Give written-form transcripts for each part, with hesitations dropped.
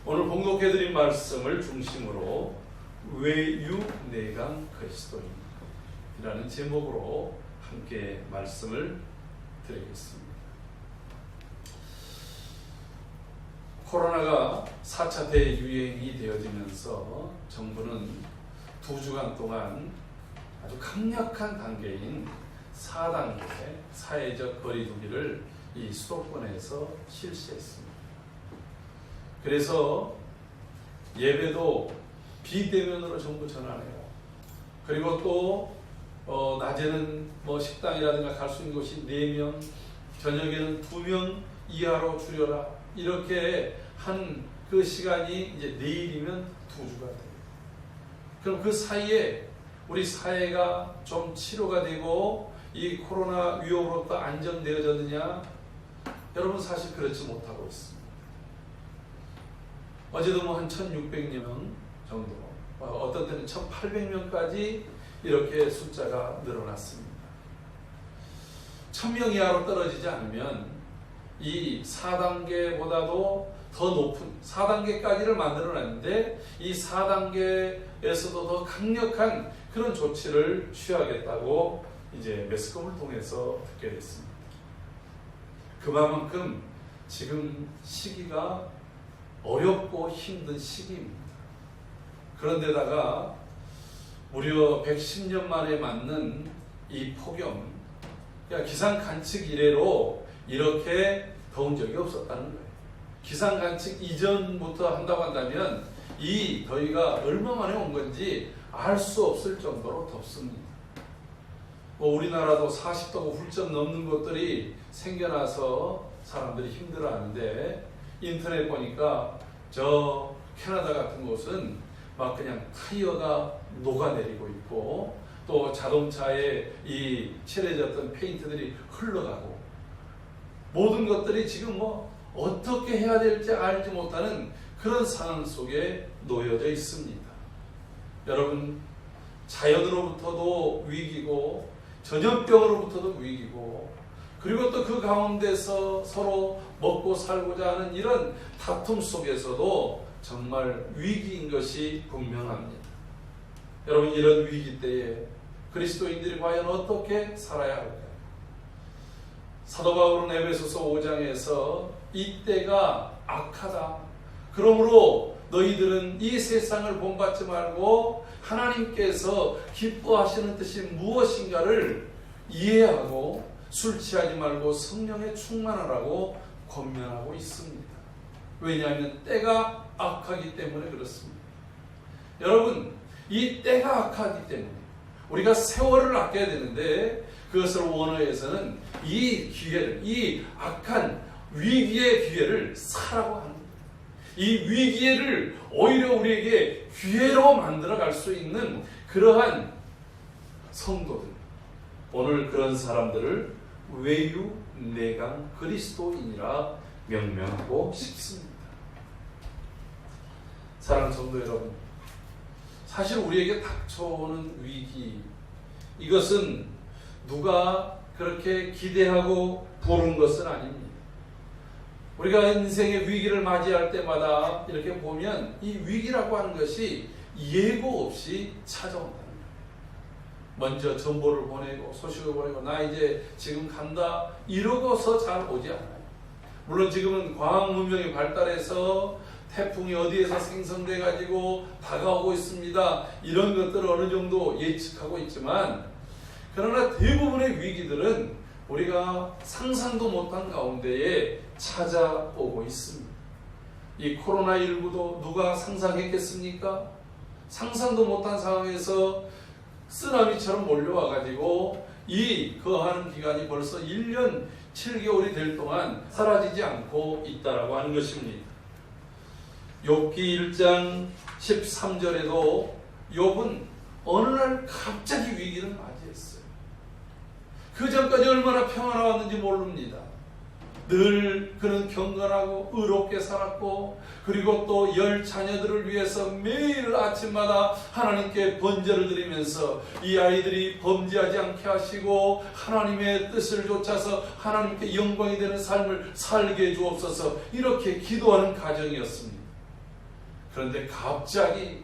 오늘 봉독해드린 말씀을 중심으로 외유내강 그리스도인이라는 제목으로 함께 말씀을 드리겠습니다. 코로나가 4차 대유행이 되어지면서 정부는 2주간 동안 아주 강력한 단계인 4단계 사회적 거리두기를 이 수도권에서 실시했습니다. 그래서 예배도 비대면으로 전부 전환해요. 그리고 또 낮에는 식당이라든가 갈 수 있는 곳이 4명, 저녁에는 2명 이하로 줄여라. 이렇게 한 그 시간이 이제 내일이면 2주가 돼요. 그럼 그 사이에 우리 사회가 좀 치료가 되고 이 코로나 위험으로부터 안정되어졌느냐? 여러분 사실 그렇지 못하고 있습니다. 어제도 한 1,600명 정도, 어떤 때는 1,800명까지 이렇게 숫자가 늘어났습니다. 1,000명 이하로 떨어지지 않으면 이 4단계보다도 더 높은 4단계까지를 만들어냈는데 이 4단계에서도 더 강력한 그런 조치를 취하겠다고 이제 매스컴을 통해서 듣게 됐습니다. 그만큼 지금 시기가 어렵고 힘든 시기입니다. 그런데다가 무려 110년 만에 맞는 이 폭염, 그러니까 기상관측 이래로 이렇게 더운 적이 없었다는 거예요. 기상관측 이전부터 한다고 한다면 이 더위가 얼마 만에 온 건지 알 수 없을 정도로 덥습니다. 우리나라도 40도가 훌쩍 넘는 곳들이 생겨나서 사람들이 힘들어하는데 인터넷 보니까 저 캐나다 같은 곳은 막 그냥 타이어가 녹아내리고 있고 또 자동차에 이 칠해졌던 페인트들이 흘러가고 모든 것들이 지금 어떻게 해야 될지 알지 못하는 그런 상황 속에 놓여져 있습니다. 여러분, 자연으로부터도 위기고 전염병으로부터도 위기고 그리고 또 그 가운데서 서로 먹고 살고자 하는 이런 다툼 속에서도 정말 위기인 것이 분명합니다. 여러분, 이런 위기 때에 그리스도인들이 과연 어떻게 살아야 할까요? 사도 바울은 에베소서 5장에서 이 때가 악하다. 그러므로 너희들은 이 세상을 본받지 말고 하나님께서 기뻐하시는 뜻이 무엇인가를 이해하고 술 취하지 말고 성령에 충만하라고 권면하고 있습니다. 왜냐하면 때가 악하기 때문에 그렇습니다. 여러분, 이 때가 악하기 때문에 우리가 세월을 아껴야 되는데 그것을 원어에서는 이 기회를, 이 악한 위기의 기회를 사라고 합니다. 이 위기를 오히려 우리에게 기회로 만들어 갈 수 있는 그러한 성도들, 오늘 그런 사람들을 외유내강 그리스도인이라 명명하고 싶습니다. 사랑하는 성도 여러분, 사실 우리에게 닥쳐오는 위기, 이것은 누가 그렇게 기대하고 부른 것은 아닙니다. 우리가 인생의 위기를 맞이할 때마다 이렇게 보면 이 위기라고 하는 것이 예고 없이 찾아온다는 거예요. 먼저 정보를 보내고 소식을 보내고 나 이제 지금 간다 이러고서 잘 오지 않아요. 물론 지금은 과학 문명이 발달해서 태풍이 어디에서 생성돼 가지고 다가오고 있습니다. 이런 것들을 어느 정도 예측하고 있지만 그러나 대부분의 위기들은 우리가 상상도 못한 가운데에 찾아오고 있습니다. 이 코로나19도 누가 상상했겠습니까? 상상도 못한 상황에서 쓰나미처럼 몰려와가지고 이 거하는 기간이 벌써 1년 7개월이 될 동안 사라지지 않고 있다라고 하는 것입니다. 욥기 1장 13절에도 욥은 어느 날 갑자기 위기를 맞이했어요. 그 전까지 얼마나 평안하왔는지 모릅니다. 늘 그는 경건하고 의롭게 살았고 그리고 또 10 자녀들을 위해서 매일 아침마다 하나님께 번제를 드리면서 이 아이들이 범죄하지 않게 하시고 하나님의 뜻을 좇아서 하나님께 영광이 되는 삶을 살게 해 주옵소서 이렇게 기도하는 가정이었습니다. 그런데 갑자기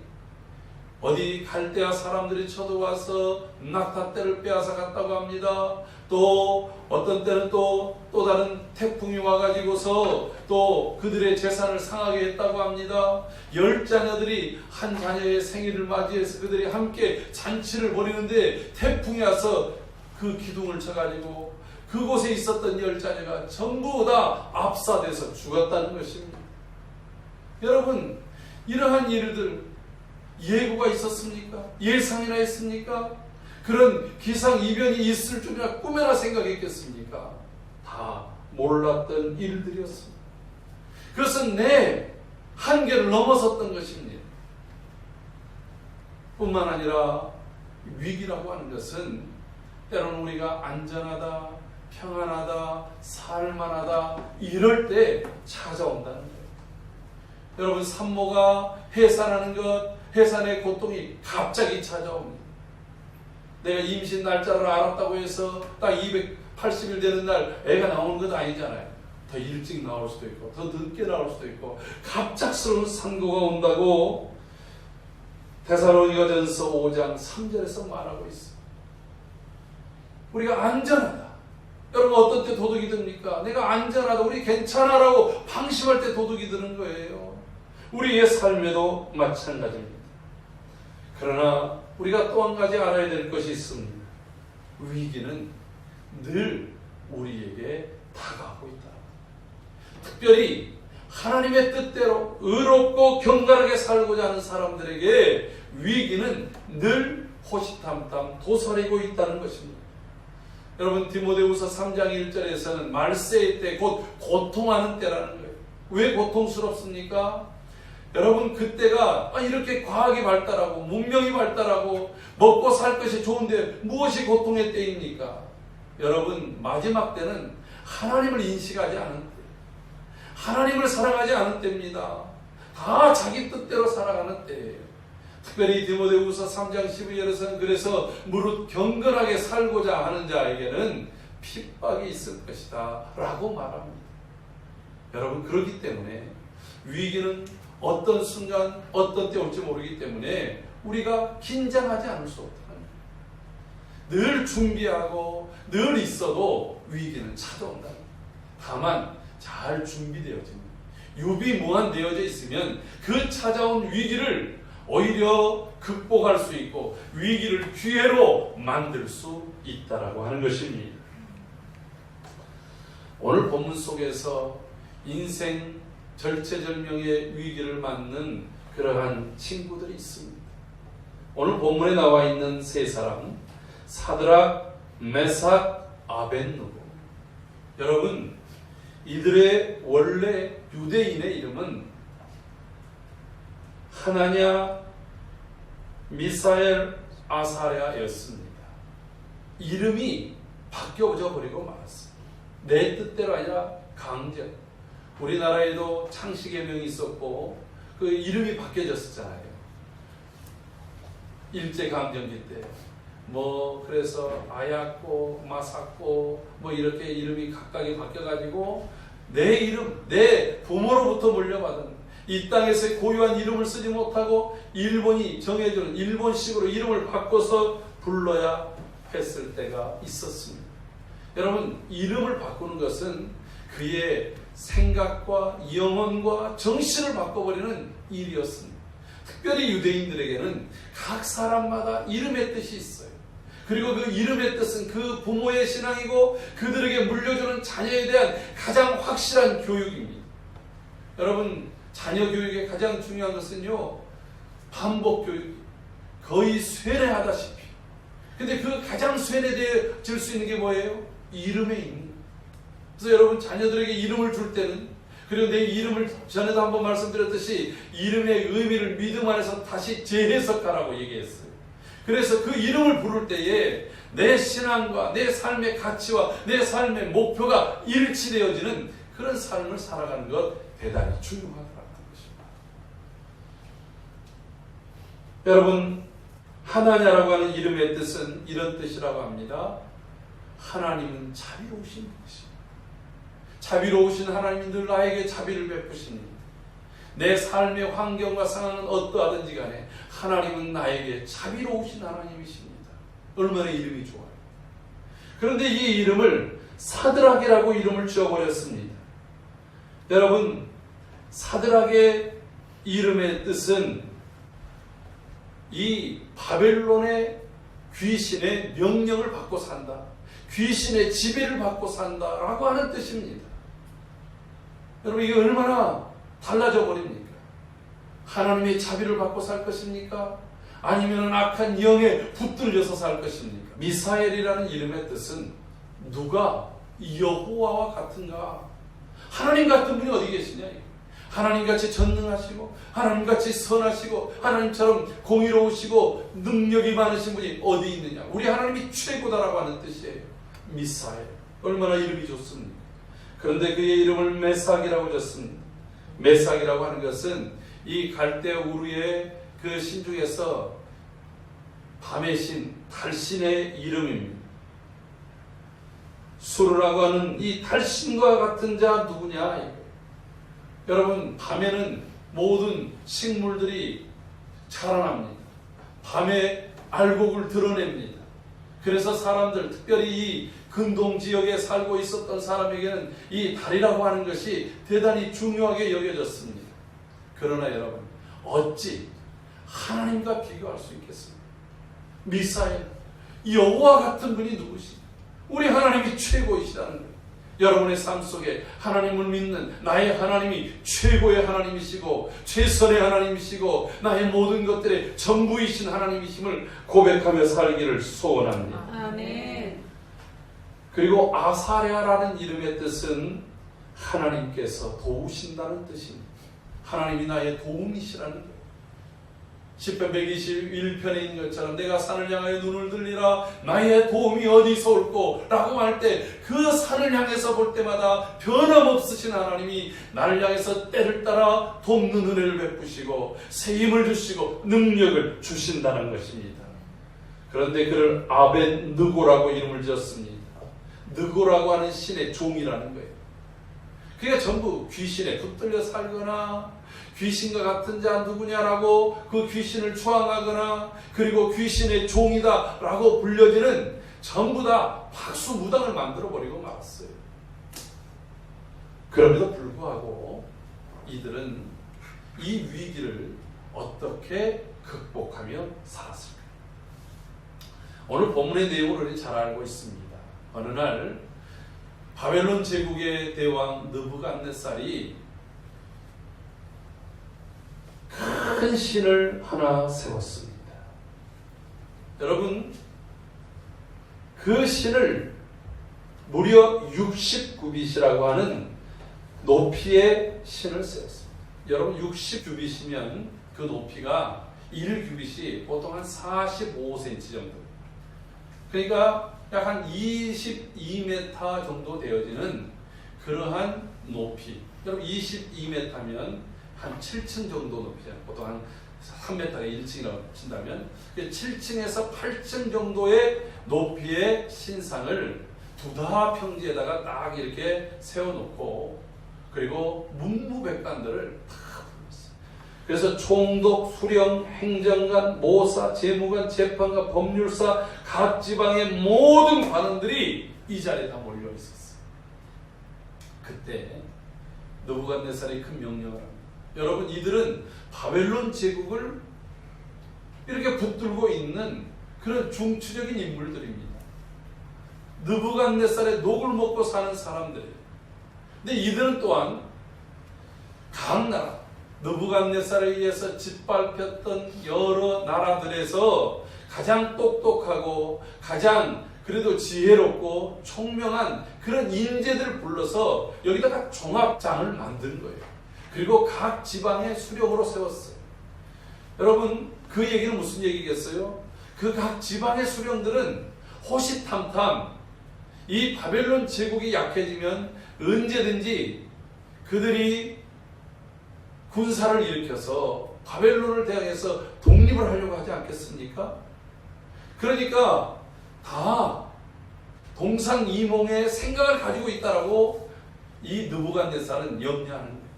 어디 갈대아 사람들이 쳐들어와서 낙타떼를 빼앗아 갔다고 합니다. 또 어떤 때는 또 다른 태풍이 와가지고서 또 그들의 재산을 상하게 했다고 합니다. 10자녀들이 한 자녀의 생일을 맞이해서 그들이 함께 잔치를 벌이는데 태풍이 와서 그 기둥을 쳐가지고 그곳에 있었던 10자녀가 전부 다 압사돼서 죽었다는 것입니다. 여러분, 이러한 일들 예고가 있었습니까? 예상이나 했습니까? 그런 기상이변이 있을 줄이나 꿈에나 생각했겠습니까? 다 몰랐던 일들이었습니다. 그것은 내 한계를 넘어섰던 것입니다. 뿐만 아니라 위기라고 하는 것은 때로는 우리가 안전하다, 평안하다, 살만하다 이럴 때 찾아온다는 거예요. 여러분, 산모가 해산하는 것, 해산의 고통이 갑자기 찾아옵니다. 내가 임신 날짜를 알았다고 해서 딱 280일 되는 날 애가 나오는 건 아니잖아요. 더 일찍 나올 수도 있고 더 늦게 나올 수도 있고 갑작스러운 산고가 온다고 데살로니가전서 5장 3절에서 말하고 있어요. 우리가 안전하다. 여러분, 어떤 때 도둑이 듭니까? 내가 안전하다, 우리 괜찮아라고 방심할 때 도둑이 드는 거예요. 우리의 삶에도 마찬가지입니다. 그러나 우리가 또 한 가지 알아야 될 것이 있습니다. 위기는 늘 우리에게 다가오고 있다. 특별히 하나님의 뜻대로 의롭고 경건하게 살고자 하는 사람들에게 위기는 늘 호시탐탐 도사리고 있다는 것입니다. 여러분, 디모데후서 3장 1절에서는 말세의 때, 곧 고통하는 때라는 거예요. 왜 고통스럽습니까? 여러분, 그때가 이렇게 과학이 발달하고 문명이 발달하고 먹고 살 것이 좋은데 무엇이 고통의 때입니까? 여러분, 마지막 때는 하나님을 인식하지 않은 때, 하나님을 사랑하지 않은 때입니다. 다 자기 뜻대로 살아가는 때예요. 특별히 디모데후서 3장 12절에서는 그래서 무릇 경건하게 살고자 하는 자에게는 핍박이 있을 것이다 라고 말합니다. 여러분, 그렇기 때문에 위기는 어떤 순간 어떤 때 올지 모르기 때문에 우리가 긴장하지 않을 수 없다. 늘 준비하고 늘 있어도 위기는 찾아온다. 다만 잘 준비되어집니다. 유비무환되어져 있으면 그 찾아온 위기를 오히려 극복할 수 있고 위기를 기회로 만들 수 있다라고 하는 것입니다. 오늘 본문 속에서 인생 절체절명의 위기를 맞는 그러한 친구들이 있습니다. 오늘 본문에 나와 있는 세 사람, 사드락, 메삭, 아벳느고. 여러분, 이들의 원래 유대인의 이름은 하나냐, 미사엘, 아사랴였습니다. 이름이 바뀌어져 버리고 말았습니다. 내 뜻대로 아니라 강제. 우리나라에도 창씨개명이 있었고 그 이름이 바뀌어졌었잖아요. 일제강점기 때 그래서 아야꼬, 마사꼬 이렇게 이름이 각각이 바뀌어가지고 내 이름, 내 부모로부터 물려받은 이 땅에서 고유한 이름을 쓰지 못하고 일본이 정해주는 일본식으로 이름을 바꿔서 불러야 했을 때가 있었습니다. 여러분, 이름을 바꾸는 것은 그의 생각과 영혼과 정신을 바꿔버리는 일이었습니다. 특별히 유대인들에게는 각 사람마다 이름의 뜻이 있어요. 그리고 그 이름의 뜻은 그 부모의 신앙이고 그들에게 물려주는 자녀에 대한 가장 확실한 교육입니다. 여러분, 자녀 교육의 가장 중요한 것은요, 반복 교육, 거의 쇠뇌하다시피. 근데 그 가장 쇠뇌될 수 있는 게 뭐예요? 이름에 있는 거예요. 그래서 여러분, 자녀들에게 이름을 줄 때는, 그리고 내 이름을 전에도 한번 말씀드렸듯이 이름의 의미를 믿음 안에서 다시 재해석하라고 얘기했어요. 그래서 그 이름을 부를 때에 내 신앙과 내 삶의 가치와 내 삶의 목표가 일치되어지는 그런 삶을 살아가는 것 대단히 중요하다는 것입니다. 여러분, 하나냐라고 하는 이름의 뜻은 이런 뜻이라고 합니다. 하나님은 자비로우신 분이십니다. 자비로우신 하나님이 늘 나에게 자비를 베푸십니다. 내 삶의 환경과 상황은 어떠하든지 간에 하나님은 나에게 자비로우신 하나님이십니다. 얼마나 이름이 좋아요. 그런데 이 이름을 사드락이라고 이름을 지어버렸습니다. 여러분, 사드락의 이름의 뜻은 이 바벨론의 귀신의 명령을 받고 산다, 귀신의 지배를 받고 산다라고 하는 뜻입니다. 여러분, 이게 얼마나 달라져 버립니까? 하나님의 자비를 받고 살 것입니까? 아니면 악한 영에 붙들려서 살 것입니까? 미사엘이라는 이름의 뜻은 누가 여호와와 같은가? 하나님 같은 분이 어디 계시냐? 하나님같이 전능하시고 하나님같이 선하시고 하나님처럼 공의로우시고 능력이 많으신 분이 어디 있느냐? 우리 하나님이 최고다라고 하는 뜻이에요. 미사엘. 얼마나 이름이 좋습니까? 그런데 그의 이름을 메삭이라고 졌습니다. 메삭이라고 하는 것은 이 갈대 우르의 그 신 중에서 밤의 신, 달신의 이름입니다. 수르라고 하는 이 달신과 같은 자 누구냐? 여러분, 밤에는 모든 식물들이 자라납니다. 밤에 알곡을 드러냅니다. 그래서 사람들, 특별히 이 근동 지역에 살고 있었던 사람에게는 이 달이라고 하는 것이 대단히 중요하게 여겨졌습니다. 그러나 여러분, 어찌 하나님과 비교할 수 있겠습니까? 미사엘, 여호와 같은 분이 누구시냐? 우리 하나님이 최고이시라는 거예요. 여러분의 삶 속에 하나님을 믿는 나의 하나님이 최고의 하나님이시고 최선의 하나님이시고 나의 모든 것들의 전부이신 하나님이심을 고백하며 살기를 소원합니다. 아멘. 그리고 아사랴라는 이름의 뜻은 하나님께서 도우신다는 뜻입니다. 하나님이 나의 도움이시라는 거예요. 시편 121편에 있는 것처럼 내가 산을 향하여 눈을 들리라 나의 도움이 어디서 올꼬 라고 할 때 그 산을 향해서 볼 때마다 변함없으신 하나님이 나를 향해서 때를 따라 돕는 은혜를 베푸시고 새 힘을 주시고 능력을 주신다는 것입니다. 그런데 그를 아벤 느고라고 이름을 지었습니다. 느고라고 하는 신의 종이라는 거예요. 그게 전부 귀신에 붙들려 살거나 귀신과 같은 자 누구냐라고 그 귀신을 추앙하거나 그리고 귀신의 종이다 라고 불려지는 전부 다 박수무당을 만들어버리고 말았어요. 그럼에도 불구하고 이들은 이 위기를 어떻게 극복하며 살았을까요? 오늘 본문의 내용을 우리 잘 알고 있습니다. 어느 날 바벨론 제국의 대왕 느부갓네살이 큰 신을 하나 세웠습니다. 여러분, 그 신을 무려 60규빗이라고 하는 높이의 신을 세웠습니다. 여러분, 60규빗이면 그 높이가 1규빗이 보통 한 45cm 정도. 그러니까 약 한 22m 정도 되어지는 그러한 높이. 여러분, 22m면 한 7층 정도 높이잖아요. 보통 한 3m가 1층이라고 친다면 7층에서 8층 정도의 높이의 신상을 부다 평지에다가 딱 이렇게 세워놓고 그리고 문무백관들을 다 불렀어요. 그래서 총독, 수령, 행정관, 모사, 재무관, 재판관, 법률사, 각 지방의 모든 관원들이 이 자리에 다 몰려 있었어요. 그때 느부갓네살이 큰 명령을 합니다. 여러분, 이들은 바벨론 제국을 이렇게 붙들고 있는 그런 중추적인 인물들입니다. 느부갓네살의 녹을 먹고 사는 사람들이에요. 근데 이들은 또한 각 나라, 느부갓네살에 의해서 짓밟혔던 여러 나라들에서 가장 똑똑하고 가장 그래도 지혜롭고 총명한 그런 인재들을 불러서 여기다가 종합장을 만든 거예요. 그리고 각 지방의 수령으로 세웠어요. 여러분, 그 얘기는 무슨 얘기겠어요? 그 각 지방의 수령들은 호시탐탐 이 바벨론 제국이 약해지면 언제든지 그들이 군사를 일으켜서 바벨론을 대항해서 독립을 하려고 하지 않겠습니까? 그러니까 다 동상이몽의 생각을 가지고 있다라고 이 느부갓네살은 염려하는 거예요.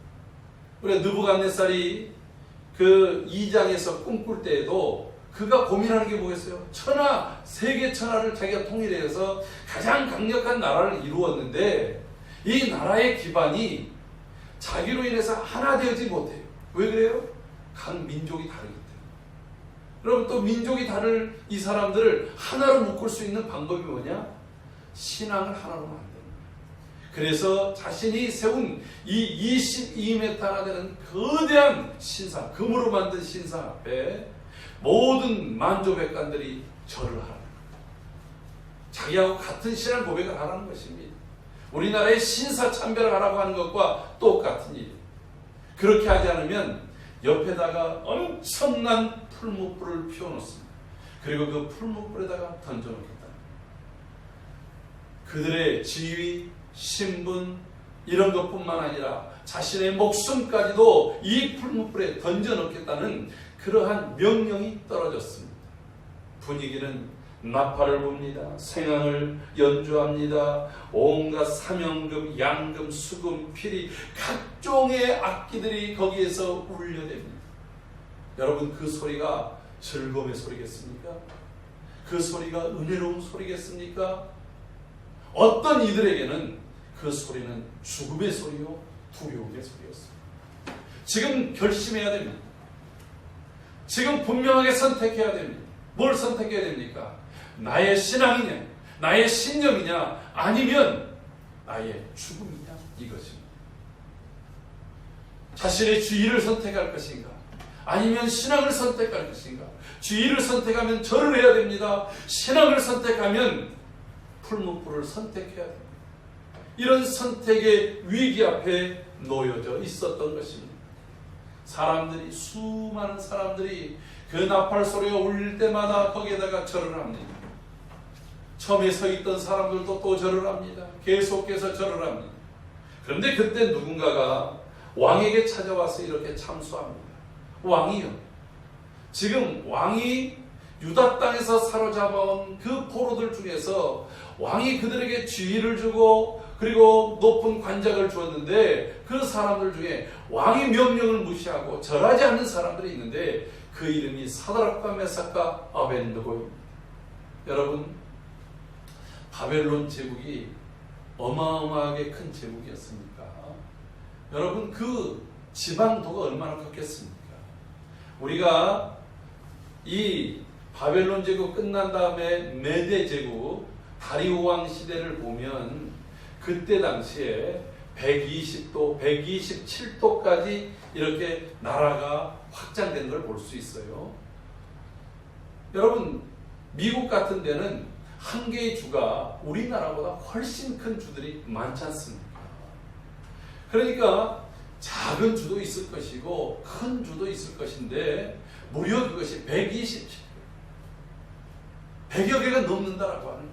우리 느부갓네살이 그 2장에서 꿈꿀 때에도 그가 고민하는 게 뭐겠어요? 세계 천하를 자기가 통일해서 가장 강력한 나라를 이루었는데 이 나라의 기반이 자기로 인해서 하나 되지 못해요. 왜 그래요? 각 민족이 다르기 때문에. 여러분, 또 민족이 다를 이 사람들을 하나로 묶을 수 있는 방법이 뭐냐? 신앙을 하나로 만드는 거예요. 그래서 자신이 세운 이 22m나 되는 거대한 신상, 금으로 만든 신상 앞에 모든 만조백관들이 절을 하라는 거예요. 자기하고 같은 신앙 고백을 하라는 것입니다. 우리나라의 신사참배를 하라고 하는 것과 똑같은 일이에요. 그렇게 하지 않으면 옆에다가 엄청난 풀무불을 피워놓습니다. 그리고 그 풀무불에다가 던져놓겠다. 그들의 지위, 신분 이런 것뿐만 아니라 자신의 목숨까지도 이 풀무불에 던져놓겠다는 그러한 명령이 떨어졌습니다. 분위기는 나팔을 붑니다. 생황을 연주합니다. 온갖 사명금, 양금, 수금, 피리 각종의 악기들이 거기에서 울려댑니다. 여러분, 그 소리가 즐거움의 소리겠습니까? 그 소리가 은혜로운 소리겠습니까? 어떤 이들에게는 그 소리는 죽음의 소리요, 두려움의 소리였습니다. 지금 결심해야 됩니다. 지금 분명하게 선택해야 됩니다. 뭘 선택해야 됩니까? 나의 신앙이냐, 나의 신념이냐, 아니면 나의 죽음이냐, 이것입니다. 자신의 주의를 선택할 것인가, 아니면 신앙을 선택할 것인가. 주의를 선택하면 절을 해야 됩니다. 신앙을 선택하면 풀무불을 선택해야 됩니다. 이런 선택의 위기 앞에 놓여져 있었던 것입니다. 수많은 사람들이 그 나팔 소리가 울릴 때마다 거기에다가 절을 합니다. 처음에 서 있던 사람들도 또 절을 합니다. 계속해서 절을 합니다. 그런데 그때 누군가가 왕에게 찾아와서 이렇게 참수합니다. 왕이요, 지금 왕이 유다 땅에서 사로잡아온 그 포로들 중에서 왕이 그들에게 지위를 주고 그리고 높은 관작을 주었는데 그 사람들 중에 왕의 명령을 무시하고 절하지 않는 사람들이 있는데 그 이름이 사드락과 메삭과 아벳느고입니다. 여러분, 바벨론 제국이 어마어마하게 큰 제국이었습니까? 여러분, 그 지방도가 얼마나 컸겠습니까? 우리가 이 바벨론 제국 끝난 다음에 메대 제국 다리오 왕 시대를 보면 그때 당시에 120도, 127도까지 이렇게 나라가 확장된 걸 볼 수 있어요. 여러분, 미국 같은 데는 한 개의 주가 우리나라보다 훨씬 큰 주들이 많지 않습니까? 그러니까 작은 주도 있을 것이고 큰 주도 있을 것인데 무려 그것이 127개, 100여 개가 넘는다라고 하는 거예요.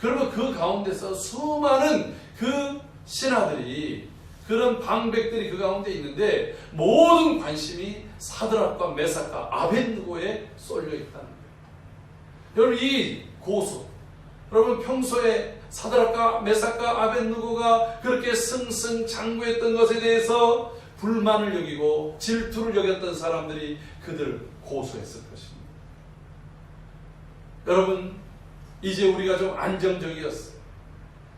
그러면 그 가운데서 수많은 그 신하들이, 그런 방백들이 그 가운데 있는데 모든 관심이 사드락과 메삭과 아벳느고에 쏠려 있다는 거예요. 여러분, 이 고수, 여러분 평소에 사드락과 메삭과 아벳느고가 그렇게 승승장구했던 것에 대해서 불만을 여기고 질투를 여겼던 사람들이 그들을 고소했을 것입니다. 여러분, 이제 우리가 좀 안정적이었어요.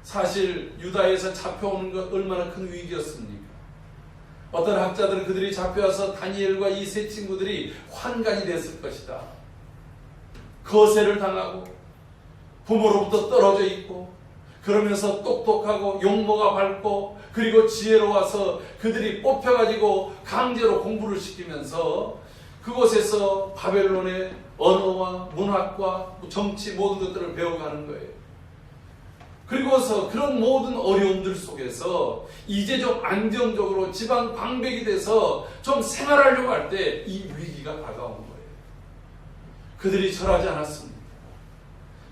사실 유다에서 잡혀오는 것 얼마나 큰 위기였습니까? 어떤 학자들은 그들이 잡혀와서 다니엘과 이 세 친구들이 환관이 됐을 것이다. 거세를 당하고 부모로부터 떨어져 있고 그러면서 똑똑하고 용모가 밝고 그리고 지혜로워서 그들이 뽑혀가지고 강제로 공부를 시키면서 그곳에서 바벨론의 언어와 문학과 정치 모든 것들을 배워가는 거예요. 그리고서 그런 모든 어려움들 속에서 이제 좀 안정적으로 지방 방백이 돼서 좀 생활하려고 할 때 이 위기가 다가온 거예요. 그들이 절하지 않았습니다.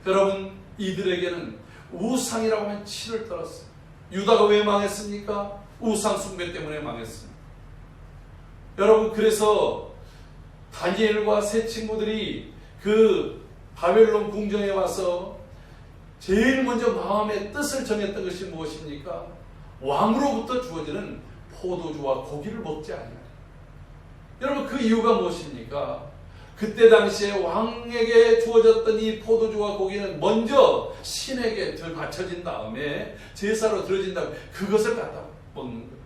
여러분, 이들에게는 우상이라고 하는 치를 떨었어요. 유다가 왜 망했습니까? 우상 숭배 때문에 망했습니다. 여러분, 그래서 다니엘과 세 친구들이 그 바벨론 궁정에 와서 제일 먼저 마음의 뜻을 정했던 것이 무엇입니까? 왕으로부터 주어지는 포도주와 고기를 먹지 아니하리라. 여러분, 그 이유가 무엇입니까? 그때 당시에 왕에게 주어졌던 이 포도주와 고기는 먼저 신에게 바쳐진 다음에 제사로 드려진 다음에 그것을 갖다 먹는 거예요.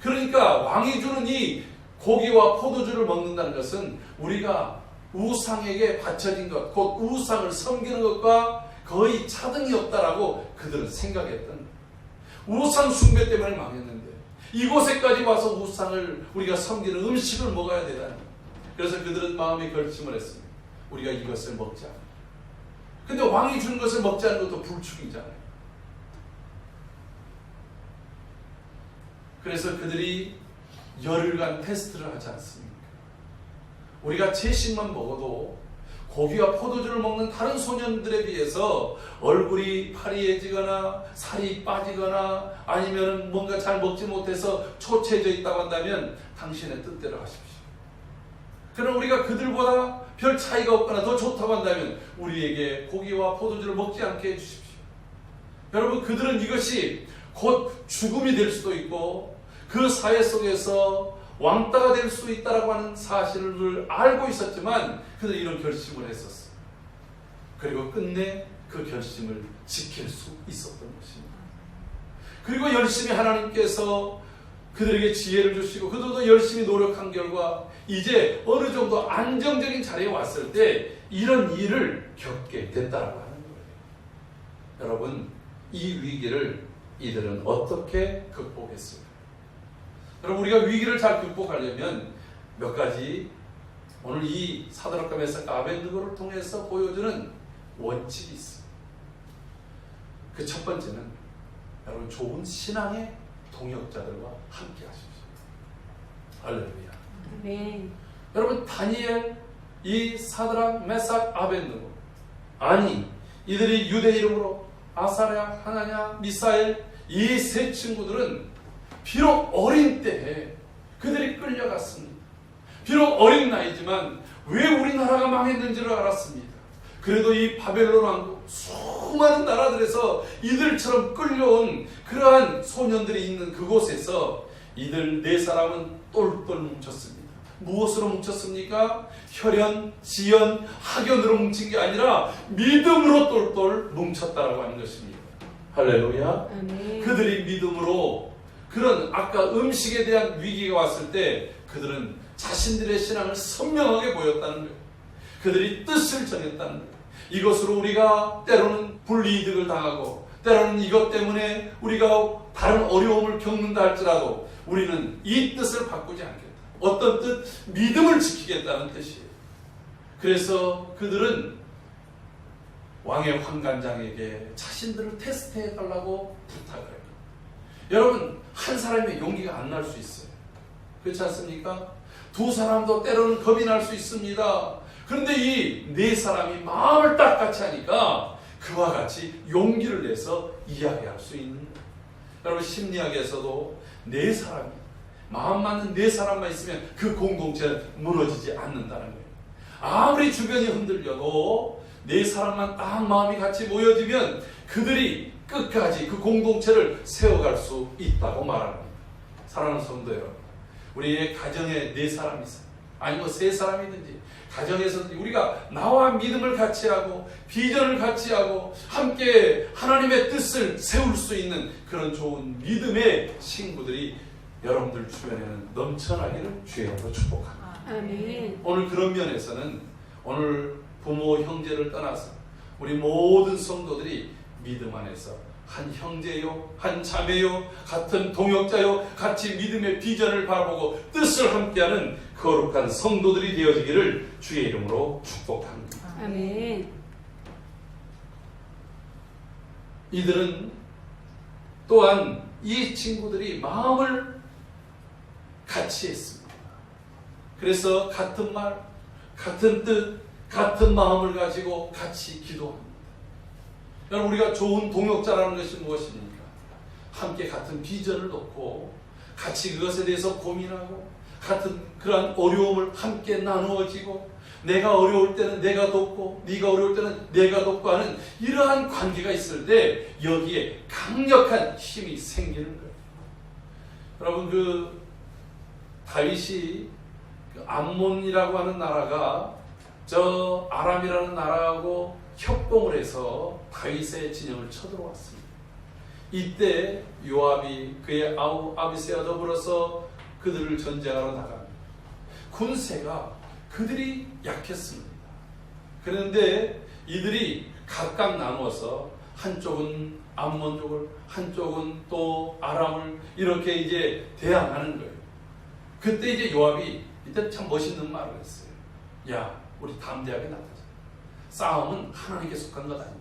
그러니까 왕이 주는 이 고기와 포도주를 먹는다는 것은 우리가 우상에게 바쳐진 것, 곧 우상을 섬기는 것과 거의 차등이 없다라고 그들은 생각했던 거예요. 우상 숭배 때문에 망했는데 이곳에까지 와서 우상을 우리가 섬기는 음식을 먹어야 되다는 거예요. 그래서 그들은 마음에 결심을 했습니다. 우리가 이것을 먹자. 근데 왕이 준 것을 먹지 않는 것도 불축이잖아요. 그래서 그들이 열흘간 테스트를 하지 않습니까? 우리가 채식만 먹어도 고기와 포도주를 먹는 다른 소년들에 비해서 얼굴이 파리해지거나 살이 빠지거나 아니면 뭔가 잘 먹지 못해서 초췌해져 있다고 한다면 당신의 뜻대로 하십시오. 그럼 우리가 그들보다 별 차이가 없거나 더 좋다고 한다면 우리에게 고기와 포도주를 먹지 않게 해주십시오. 여러분, 그들은 이것이 곧 죽음이 될 수도 있고 그 사회 속에서 왕따가 될 수 있다고 하는 사실을 알고 있었지만 그들은 이런 결심을 했었어요. 그리고 끝내 그 결심을 지킬 수 있었던 것입니다. 그리고 열심히 하나님께서 그들에게 지혜를 주시고 그들도 열심히 노력한 결과 이제 어느 정도 안정적인 자리에 왔을 때 이런 일을 겪게 됐다라고 하는 거예요. 여러분, 이 위기를 이들은 어떻게 극복했을까요? 여러분, 우리가 위기를 잘 극복하려면 몇 가지 오늘 이 사드락과 메삭과 아벳느고를 통해서 보여주는 원칙이 있습니다. 그 첫 번째는 여러분, 좋은 신앙의 동역자들과 함께 하십시오. 할렐루야. 네. 여러분, 다니엘, 이 사드락, 메삭, 아벳느고, 아니 이들이 유대 이름으로 아사랴, 하나냐, 미사엘, 이 세 친구들은 비록 어린 때에 그들이 끌려갔습니다. 비록 어린 나이지만 왜 우리나라가 망했는지를 알았습니다. 그래도 이 바벨론 왕국 수많은 나라들에서 이들처럼 끌려온 그러한 소년들이 있는 그곳에서 이들 네 사람은 똘똘 뭉쳤습니다. 무엇으로 뭉쳤습니까? 혈연, 지연, 학연으로 뭉친 게 아니라 믿음으로 똘똘 뭉쳤다라고 하는 것입니다. 할렐루야. 아멘. 그들이 믿음으로 그런 아까 음식에 대한 위기가 왔을 때 그들은 자신들의 신앙을 선명하게 보였다는 거예요. 그들이 뜻을 정했다는 거예요. 이것으로 우리가 때로는 불이익을 당하고 때로는 이것 때문에 우리가 다른 어려움을 겪는다 할지라도 우리는 이 뜻을 바꾸지 않겠다. 어떤 뜻? 믿음을 지키겠다는 뜻이에요. 그래서 그들은 왕의 환관장에게 자신들을 테스트해 달라고 부탁을 해요. 여러분, 한 사람의 용기가 안 날 수 있어요. 그렇지 않습니까? 두 사람도 때로는 겁이 날 수 있습니다. 그런데 이 네 사람이 마음을 딱 같이 하니까 그와 같이 용기를 내서 이야기할 수 있는 거예요. 여러분, 심리학에서도 네 사람이 마음 맞는 네 사람만 있으면 그 공동체는 무너지지 않는다는 거예요. 아무리 주변이 흔들려도 네 사람만 딱 마음이 같이 모여지면 그들이 끝까지 그 공동체를 세워갈 수 있다고 말합니다. 사랑하는 성도 여러분, 우리의 가정에 네 사람이 있어요. 아니면 세 사람이든지 가정에서 우리가 나와 믿음을 같이 하고 비전을 같이 하고 함께 하나님의 뜻을 세울 수 있는 그런 좋은 믿음의 친구들이 여러분들 주변에는 넘쳐나기를 주의 이름으로 축복합니다. 아멘. 오늘 그런 면에서는 오늘 부모 형제를 떠나서 우리 모든 성도들이 믿음 안에서 한 형제요, 한 자매요, 같은 동역자요, 같이 믿음의 비전을 바라보고 뜻을 함께하는 거룩한 성도들이 되어지기를 주의 이름으로 축복합니다. 아멘. 이들은 또한 이 친구들이 마음을 같이 했습니다. 그래서 같은 말, 같은 뜻, 같은 마음을 가지고 같이 기도합니다. 여러분, 우리가 좋은 동역자라는 것이 무엇입니까? 함께 같은 비전을 놓고 같이 그것에 대해서 고민하고 같은 그러한 어려움을 함께 나누어지고 내가 어려울 때는 내가 돕고 네가 어려울 때는 내가 돕고 하는 이러한 관계가 있을 때 여기에 강력한 힘이 생기는 거예요. 여러분 그 다윗이 그 암몬이라고 하는 나라가 저 아람이라는 나라하고 협공을 해서 다윗의 진영을 쳐들어왔습니다. 이때 요압이 그의 아우 아비새와 더불어서 그들을 전쟁하러 나갑니다. 군세가 그들이 약했습니다. 그런데 이들이 각각 나누어서 한쪽은 암몬족을, 한쪽은 또 아람을 이렇게 이제 대항하는 거예요. 그때 이제 요압이 이때 참 멋있는 말을 했어요. 야, 우리 담대하게 나가자. 싸움은 하나님께 속한 것 아니냐.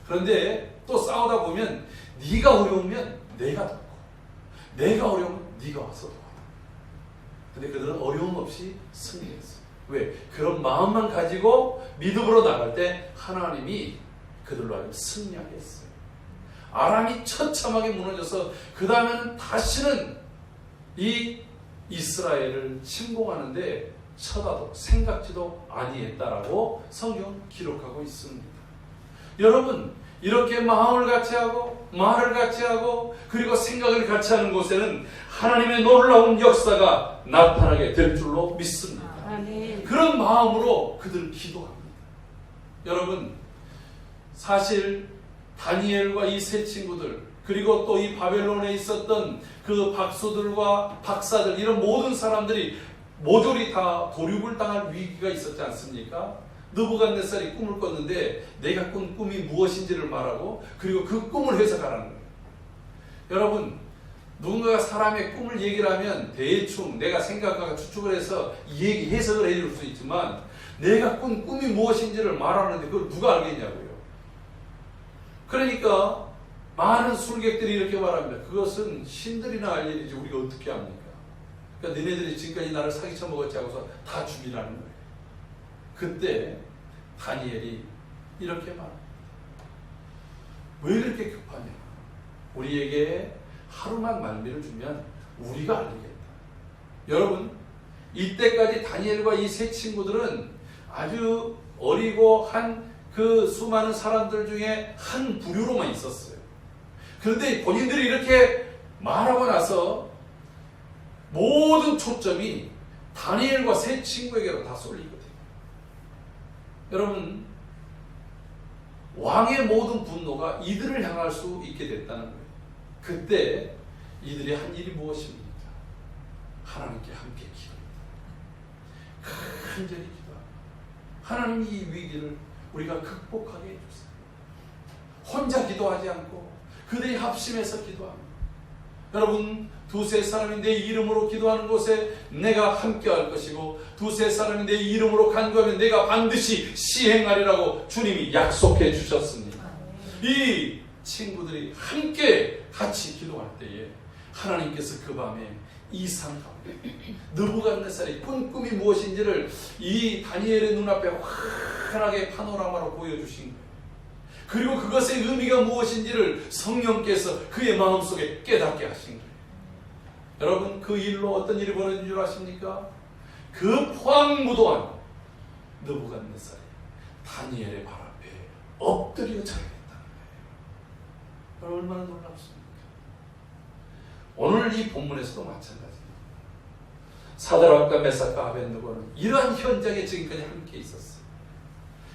그런데 또 싸우다 보면 네가 어려우면 내가 돕고, 내가 어려우면 네가 와서 도와라. 근데 그들은 어려움 없이 승리했어요. 왜? 그런 마음만 가지고 믿음으로 나갈 때 하나님이 그들로 하여금 승리하게 했어요. 아람이 처참하게 무너져서 그 다음에는 다시는 이 이스라엘을 침공하는데 쳐다도 생각지도 아니했다라고 성경 기록하고 있습니다. 여러분, 이렇게 마음을 같이 하고 말을 같이 하고 그리고 생각을 같이 하는 곳에는 하나님의 놀라운 역사가 나타나게 될 줄로 믿습니다. 아멘. 그런 마음으로 그들은 기도합니다. 여러분, 사실 다니엘과 이 세 친구들 그리고 또 이 바벨론에 있었던 그 박수들과 박사들 이런 모든 사람들이 모조리 다 도륙을 당할 위기가 있었지 않습니까? 느부갓네살이 꿈을 꿨는데 내가 꾼 꿈이 무엇인지를 말하고 그리고 그 꿈을 해석하라는 거예요. 여러분, 누군가가 사람의 꿈을 얘기를 하면 대충 내가 생각하고 추측을 해서 얘기 해석을 해줄 수 있지만 내가 꾼 꿈이 무엇인지를 말하는데 그걸 누가 알겠냐고요. 그러니까 많은 술객들이 이렇게 말합니다. 그것은 신들이나 알 일이지 우리가 어떻게 합니까? 그러니까 너네들이 지금까지 나를 사기쳐 먹었지 하고서 다 죽이라는 거예요. 그때 다니엘이 이렇게 말합니다. 왜 그렇게 급하냐? 우리에게 하루만 말미를 주면 우리가 알리겠다. 여러분, 이때까지 다니엘과 이 세 친구들은 아주 어리고 한 그 수많은 사람들 중에 한 부류로만 있었어요. 그런데 본인들이 이렇게 말하고 나서 모든 초점이 다니엘과 세 친구에게로 다 쏠리거든요. 여러분, 왕의 모든 분노가 이들을 향할 수 있게 됐다는 거예요. 그때 이들이 한 일이 무엇입니까? 하나님께 함께 기도합니다. 간절히 기도합니다. 하나님 이 위기를 우리가 극복하게 해주세요. 혼자 기도하지 않고 그들이 합심해서 기도합니다. 여러분, 두세 사람이 내 이름으로 기도하는 곳에 내가 함께 할 것이고 두세 사람이 내 이름으로 간구하면 내가 반드시 시행하리라고 주님이 약속해 주셨습니다. 이 친구들이 함께 같이 기도할 때에 하나님께서 그 밤에 이상 가운데 느부갓네살이 꾼 꿈이 무엇인지를 이 다니엘의 눈앞에 환하게 파노라마로 보여주신 거예요. 그리고 그것의 의미가 무엇인지를 성령께서 그의 마음속에 깨닫게 하신 거예요. 여러분, 그 일로 어떤 일이 벌어진 줄 아십니까? 그 포항무도한 느부갓네살이 다니엘의 발 앞에 엎드려 절했다는 거예요. 얼마나 놀랍습니까? 오늘 이 본문에서도 마찬가지입니다. 사드락과 메삭과 아벳느고는 이러한 현장에 지금까지 함께 있었어요.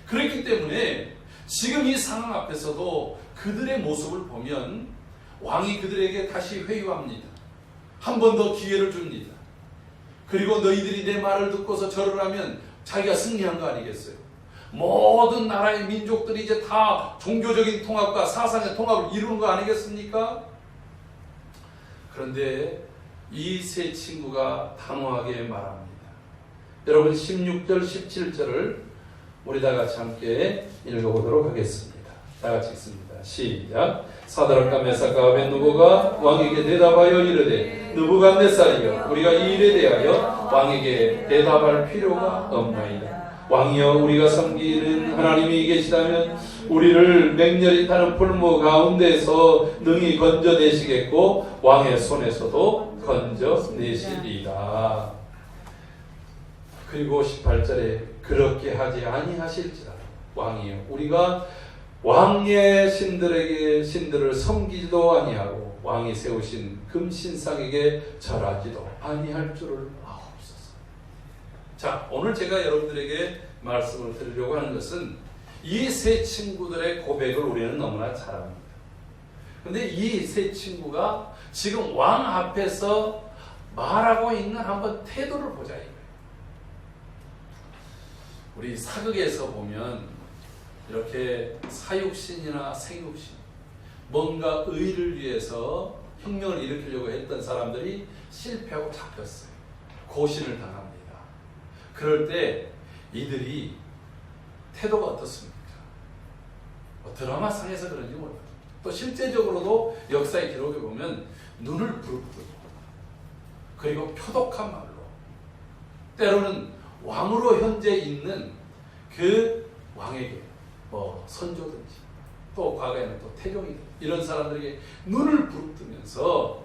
그렇기 때문에 지금 이 상황 앞에서도 그들의 모습을 보면 왕이 그들에게 다시 회유합니다. 한 번 더 기회를 줍니다. 그리고 너희들이 내 말을 듣고서 절을 하면 자기가 승리한 거 아니겠어요? 모든 나라의 민족들이 이제 다 종교적인 통합과 사상의 통합을 이루는 거 아니겠습니까? 그런데 이 세 친구가 단호하게 말합니다. 여러분, 16절, 17절을 우리 다 같이 함께 읽어보도록 하겠습니다. 다 같이 읽습니다. 시작. 사드락과 메삭과 아벳느고가 왕에게 대답하여 이르되 느부갓네살이여, 우리가 이 일에 대하여 왕에게 대답할 필요가 없나이다. 왕이여, 우리가 섬기는 하나님이 계시다면 우리를 맹렬히 타는 풀무 가운데서 능히 건져내시겠고 왕의 손에서도 건져내시리이다. 그리고 18절에 그렇게 하지 아니하실지라. 왕이여, 우리가 왕의 신들을 섬기지도 아니하고 왕이 세우신 금신상에게 절하지도 아니할 줄을 아옵소서. 자, 오늘 제가 여러분들에게 말씀을 드리려고 하는 것은 이 세 친구들의 고백을 우리는 너무나 잘 압니다. 근데 이 세 친구가 지금 왕 앞에서 말하고 있는 한번 태도를 보자 이거예요. 우리 사극에서 보면 이렇게 사육신이나 생육신, 뭔가 의를 위해서 혁명을 일으키려고 했던 사람들이 실패하고 잡혔어요. 고신을 당합니다. 그럴 때 이들이 태도가 어떻습니까? 드라마상에서 그런지 몰라요. 또 실제적으로도 역사의 기록에 보면 눈을 부릅뜨고 그리고 표독한 말로 때로는 왕으로 현재 있는 그 왕에게 선조든지 또 과거에는 또 태종이든 이런 사람들에게 눈을 부릅뜨면서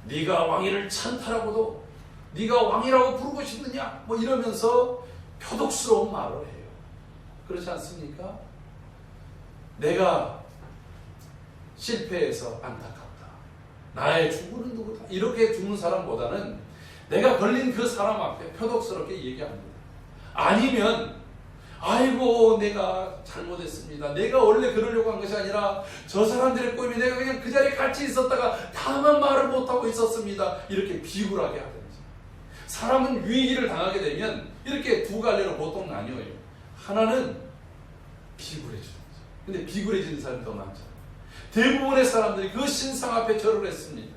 네가 왕위를 찬탈하고도 네가 왕이라고 부르고 싶느냐 이러면서 표독스러운 말을 해요. 그렇지 않습니까? 내가 실패해서 안타깝다. 나의 주부는 누구다. 이렇게 죽는 사람보다는 내가 걸린 그 사람 앞에 표독스럽게 얘기합니다. 아니면 아이고 내가 잘못했습니다. 내가 원래 그러려고 한 것이 아니라 저 사람들의 꿈이 내가 그냥 그 자리에 같이 있었다가 다만 말을 못하고 있었습니다. 이렇게 비굴하게 하든지. 사람은 위기를 당하게 되면 이렇게 두 갈래로 보통 나뉘어요. 하나는 비굴해지는 거죠. 근데 비굴해지는 사람이 더 많잖아요. 대부분의 사람들이 그 신상 앞에 절을 했습니다.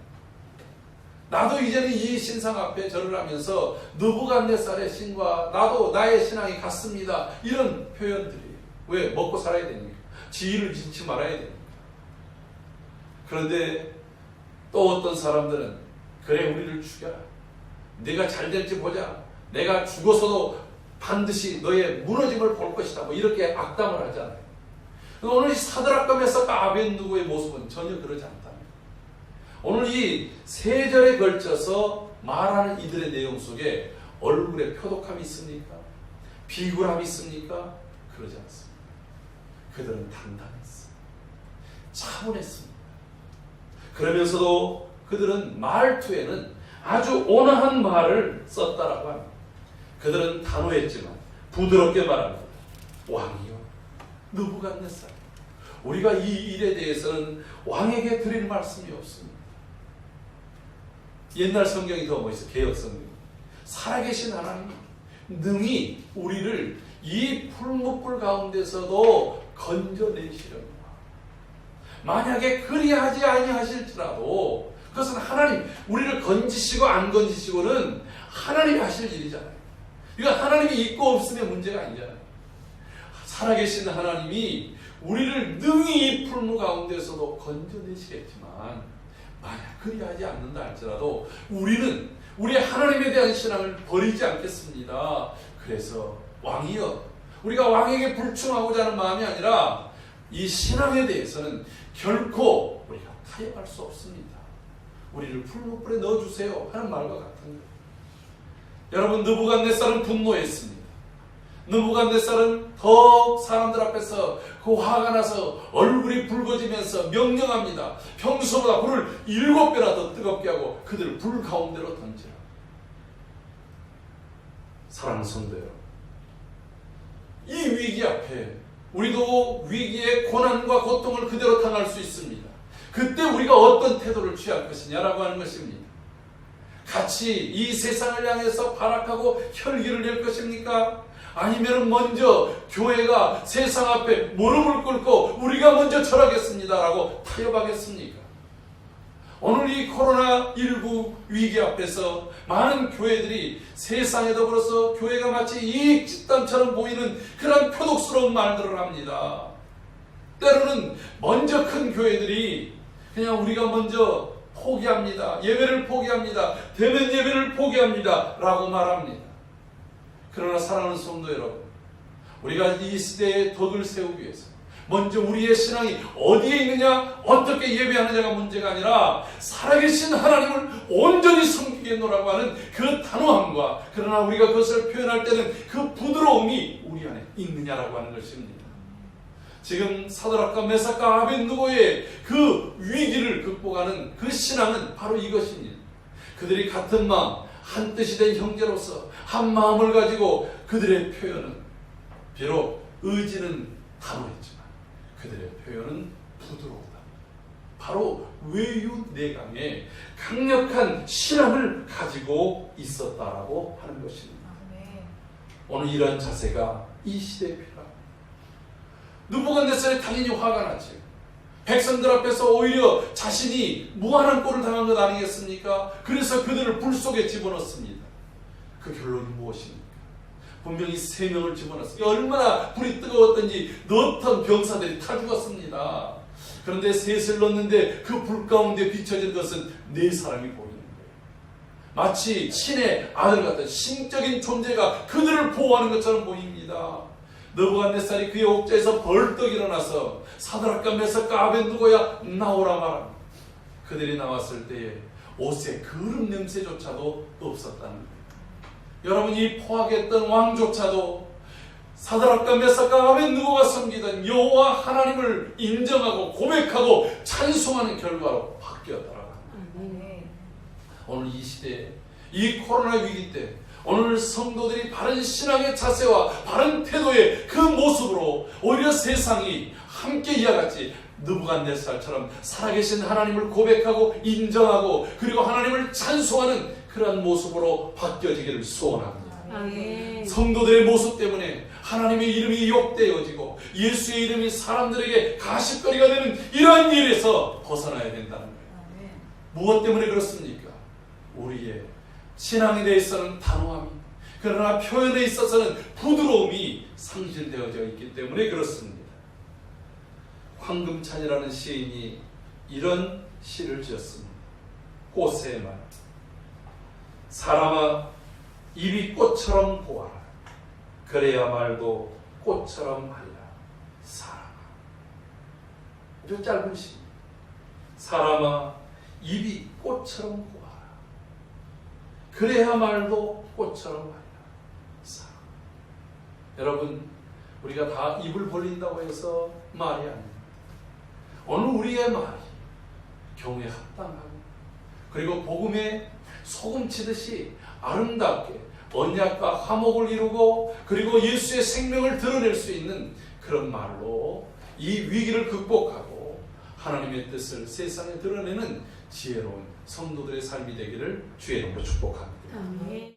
나도 이제는 이 신상 앞에 절을 하면서 느부갓네살의 신과 나도 나의 신앙이 같습니다. 이런 표현들이에요. 왜? 먹고 살아야 되니까. 지위를 잃지 말아야 되니까. 그런데 또 어떤 사람들은 그래 우리를 죽여라. 네가 잘 될지 보자. 내가 죽어서도 반드시 너의 무너짐을 볼 것이다. 이렇게 악담을 하잖아요. 오늘 이 사드락과 메삭과 아벳느고의 모습은 전혀 그러지 않다. 오늘 이 세 절에 걸쳐서 말하는 이들의 내용 속에 얼굴에 표독함이 있습니까? 비굴함이 있습니까? 그러지 않습니다. 그들은 단단했습니다. 차분했습니다. 그러면서도 그들은 말투에는 아주 온화한 말을 썼다라고 합니다. 그들은 단호했지만 부드럽게 말합니다. 왕이요, 느부갓네살, 우리가 이 일에 대해서는 왕에게 드릴 말씀이 없습니다. 옛날 성경이 더 멋있어. 개혁 성경. 살아계신 하나님이 능히 우리를 이 풀무불 가운데서도 건져내시렵니다. 만약에 그리하지 아니하실지라도 그것은 하나님, 우리를 건지시고 안 건지시고는 하나님이 하실 일이잖아요. 이건 하나님이 있고 없음의 문제가 아니잖아요. 살아계신 하나님이 우리를 능히 이 풀무 가운데서도 건져내시겠지만 만약 그리하지 않는다 할지라도 우리는 우리 하나님에 대한 신앙을 버리지 않겠습니다. 그래서 왕이여, 우리가 왕에게 불충하고자 하는 마음이 아니라 이 신앙에 대해서는 결코 우리가 타협할 수 없습니다. 우리를 풀무불에 넣어주세요 하는 말과 같은 거예요. 여러분, 느부갓네살은 분노했습니다. 느부갓네살은 더 사람들 앞에서 그 화가 나서 얼굴이 붉어지면서 명령합니다. 평소보다 불을 7배나 더 뜨겁게 하고 그들을 불 가운데로 던지라. 사랑하는 성도 여러분, 이 위기 앞에 우리도 위기의 고난과 고통을 그대로 당할 수 있습니다. 그때 우리가 어떤 태도를 취할 것이냐라고 하는 것입니다. 같이 이 세상을 향해서 발악하고 혈기를 낼 것입니까? 아니면 먼저 교회가 세상 앞에 무릎을 꿇고 우리가 먼저 절하겠습니다라고 타협하겠습니까? 오늘 이 코로나19 위기 앞에서 많은 교회들이 세상에 더불어서 교회가 마치 이익 집단처럼 보이는 그런 표독스러운 말들을 합니다. 때로는 먼저 큰 교회들이 그냥 우리가 먼저 포기합니다. 예배를 포기합니다. 대면 예배를 포기합니다. 라고 말합니다. 그러나 사랑하는 성도 여러분, 우리가 이 시대의 덕을 세우기 위해서 먼저 우리의 신앙이 어디에 있느냐, 어떻게 예배하느냐가 문제가 아니라 살아계신 하나님을 온전히 섬기겠노라고 하는 그 단호함과, 그러나 우리가 그것을 표현할 때는 그 부드러움이 우리 안에 있느냐라고 하는 것입니다. 지금 사드락과 메삭과 아벤느고의 그 위기를 극복하는 그 신앙은 바로 이것입니다. 그들이 같은 마음, 한 뜻이 된 형제로서 한 마음을 가지고 그들의 표현은 비록 의지는 단호했지만 그들의 표현은 부드러우다. 바로 외유내강의 강력한 신앙을 가지고 있었다라고 하는 것입니다. 오늘 이런 자세가 이 시대에 필요합니다. 느부갓네살이 당연히 화가 나지. 백성들 앞에서 오히려 자신이 무한한 꼴을 당한 것 아니겠습니까? 그래서 그들을 불 속에 집어넣습니다. 그 결론이 무엇입니까? 분명히 3명을 집어넣었어요. 얼마나 불이 뜨거웠던지 넣던 병사들이 다 죽었습니다. 그런데 셋을 넣었는데 그 불 가운데 비춰진 것은 4사람이 보이는 거예요. 마치 신의 아들 같은 신적인 존재가 그들을 보호하는 것처럼 보입니다. 느부갓네살이 그의 옥좌에서 벌떡 일어나서 사드락과 메삭과 아벤느고야 나오라 말합니다. 그들이 나왔을 때에 옷에 그름 냄새조차도 없었다는 거예요. 여러분, 이 포악했던 왕조차도 사드락과 메삭과 아벤느고가 섬기던 여호와 하나님을 인정하고 고백하고 찬송하는 결과로 바뀌었다라고 합니다. 오늘 이 시대에 이 코로나 위기 때 오늘 성도들이 바른 신앙의 자세와 바른 태도의 그 모습으로 오히려 세상이 함께 이와 같이 느부갓네살처럼 살아계신 하나님을 고백하고 인정하고 그리고 하나님을 찬송하는 그러한 모습으로 바뀌어지기를 소원합니다. 아멘. 성도들의 모습 때문에 하나님의 이름이 욕되어지고 예수의 이름이 사람들에게 가십거리가 되는 이러한 일에서 벗어나야 된다는 거예요. 무엇 때문에 그렇습니까? 우리의 신앙에 대해서는 단호함이, 그러나 표현에 있어서는 부드러움이 상실되어져 있기 때문에 그렇습니다. 황금찬이라는 시인이 이런 시를 지었습니다. 꽃의 말. 사람아, 입이 꽃처럼 보아라. 그래야 말도 꽃처럼 하리라. 사람아. 아주 짧은 시입니다. 사람아, 입이 꽃처럼 보아라. 그래야 말도 꽃처럼 하리라. 사람. 여러분, 우리가 다 입을 벌린다고 해서 말이 아닙니다. 오늘 우리의 말이 경우에 합당하고 그리고 복음에 소금 치듯이 아름답게 언약과 화목을 이루고 그리고 예수의 생명을 드러낼 수 있는 그런 말로 이 위기를 극복하고 하나님의 뜻을 세상에 드러내는 지혜로운 성도들의 삶이 되기를 주의 이름으로 축복합니다. 아멘.